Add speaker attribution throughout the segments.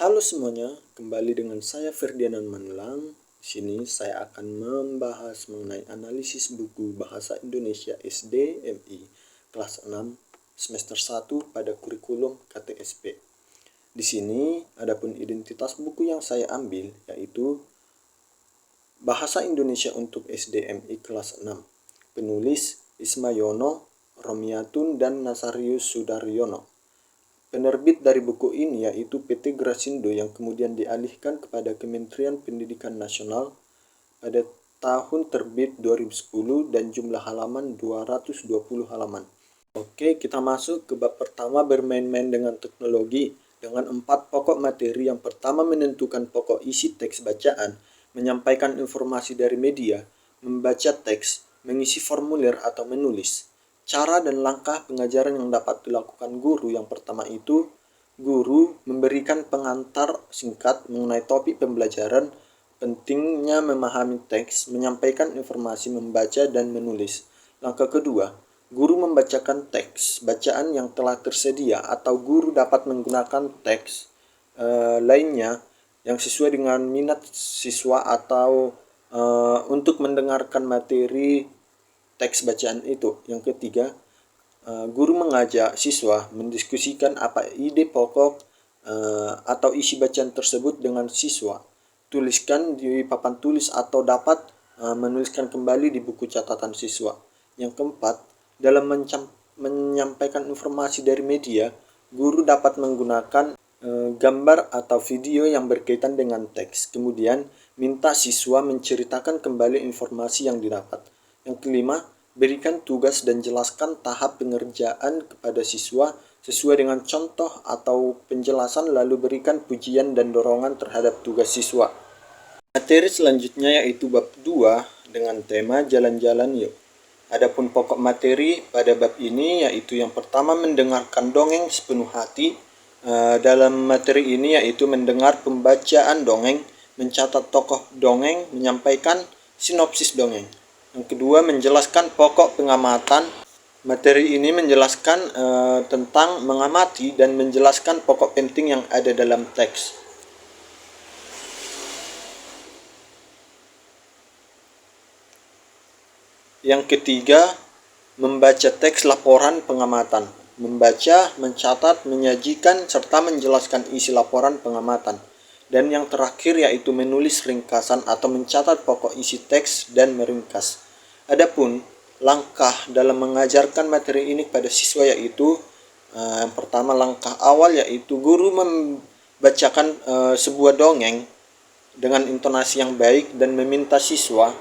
Speaker 1: Halo semuanya, kembali dengan saya Ferdianan Manulang. Di sini saya akan membahas mengenai analisis buku Bahasa Indonesia SD MI kelas 6 semester 1 pada kurikulum KTSP. Di sini adapun identitas buku yang saya ambil yaitu Bahasa Indonesia untuk SD MI kelas 6. Penulis Ismayono, Romiatun, dan Nasarius Sudaryono. Penerbit dari buku ini yaitu PT Grasindo yang kemudian dialihkan kepada Kementerian Pendidikan Nasional pada tahun terbit 2010 dan jumlah halaman 220 halaman. Oke, kita masuk ke bab pertama, bermain-main dengan teknologi, dengan 4 pokok materi. Yang pertama, menentukan pokok isi teks bacaan, menyampaikan informasi dari media, membaca teks, mengisi formulir atau menulis. Cara dan langkah pengajaran yang dapat dilakukan guru. Yang pertama itu, guru memberikan pengantar singkat mengenai topik pembelajaran, pentingnya memahami teks, menyampaikan informasi, membaca, dan menulis. Langkah kedua, guru membacakan teks bacaan yang telah tersedia atau guru dapat menggunakan teks lainnya yang sesuai dengan minat siswa atau untuk mendengarkan materi teks bacaan itu. Yang ketiga, guru mengajak siswa mendiskusikan apa ide pokok atau isi bacaan tersebut dengan siswa. Tuliskan di papan tulis atau dapat menuliskan kembali di buku catatan siswa. Yang keempat, dalam menyampaikan informasi dari media, guru dapat menggunakan gambar atau video yang berkaitan dengan teks. Kemudian, minta siswa menceritakan kembali informasi yang didapat. Yang kelima, berikan tugas dan jelaskan tahap pengerjaan kepada siswa sesuai dengan contoh atau penjelasan, lalu berikan pujian dan dorongan terhadap tugas siswa. Materi selanjutnya yaitu bab 2 dengan tema jalan-jalan yuk. Adapun pokok materi pada bab ini yaitu yang pertama, mendengarkan dongeng sepenuh hati. Dalam materi ini yaitu mendengar pembacaan dongeng, mencatat tokoh dongeng, menyampaikan sinopsis dongeng. Yang kedua, menjelaskan pokok pengamatan. Materi ini menjelaskan tentang mengamati dan menjelaskan pokok penting yang ada dalam teks. Yang ketiga, membaca teks laporan pengamatan. Membaca, mencatat, menyajikan, serta menjelaskan isi laporan pengamatan. Dan yang terakhir yaitu menulis ringkasan atau mencatat pokok isi teks dan meringkas. Adapun langkah dalam mengajarkan materi ini kepada siswa yaitu yang pertama, langkah awal yaitu guru membacakan sebuah dongeng dengan intonasi yang baik dan meminta siswa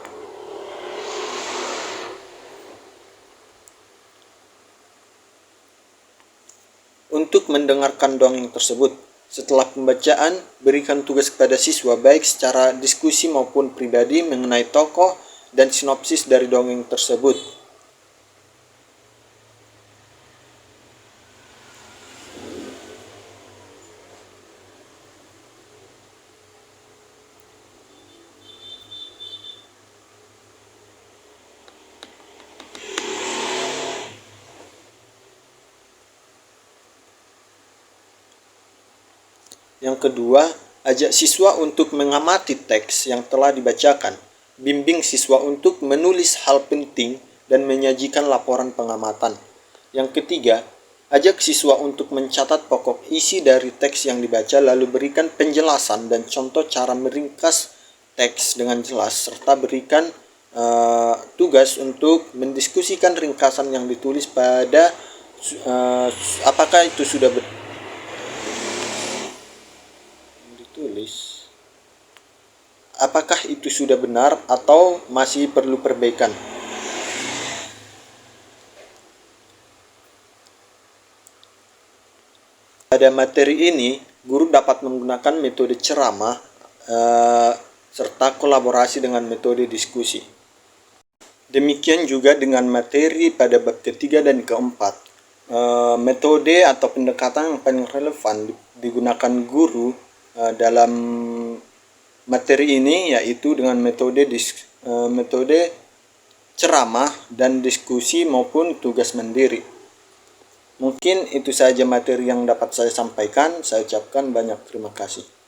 Speaker 1: untuk mendengarkan dongeng tersebut. Setelah pembacaan, berikan tugas kepada siswa baik secara diskusi maupun pribadi mengenai tokoh dan sinopsis dari dongeng tersebut. Yang kedua, ajak siswa untuk mengamati teks yang telah dibacakan. Bimbing siswa untuk menulis hal penting dan menyajikan laporan pengamatan. Yang ketiga, ajak siswa untuk mencatat pokok isi dari teks yang dibaca, lalu berikan penjelasan dan contoh cara meringkas teks dengan jelas, serta berikan tugas untuk mendiskusikan ringkasan yang ditulis pada apakah itu sudah apakah itu sudah benar atau masih perlu perbaikan. Pada materi ini, guru dapat menggunakan metode ceramah serta kolaborasi dengan metode diskusi. Demikian juga dengan materi pada bab ketiga dan keempat. Metode atau pendekatan yang paling relevan digunakan guru dalam materi ini yaitu dengan metode ceramah dan diskusi maupun tugas mandiri. Mungkin itu saja materi yang dapat saya sampaikan. Saya ucapkan banyak terima kasih.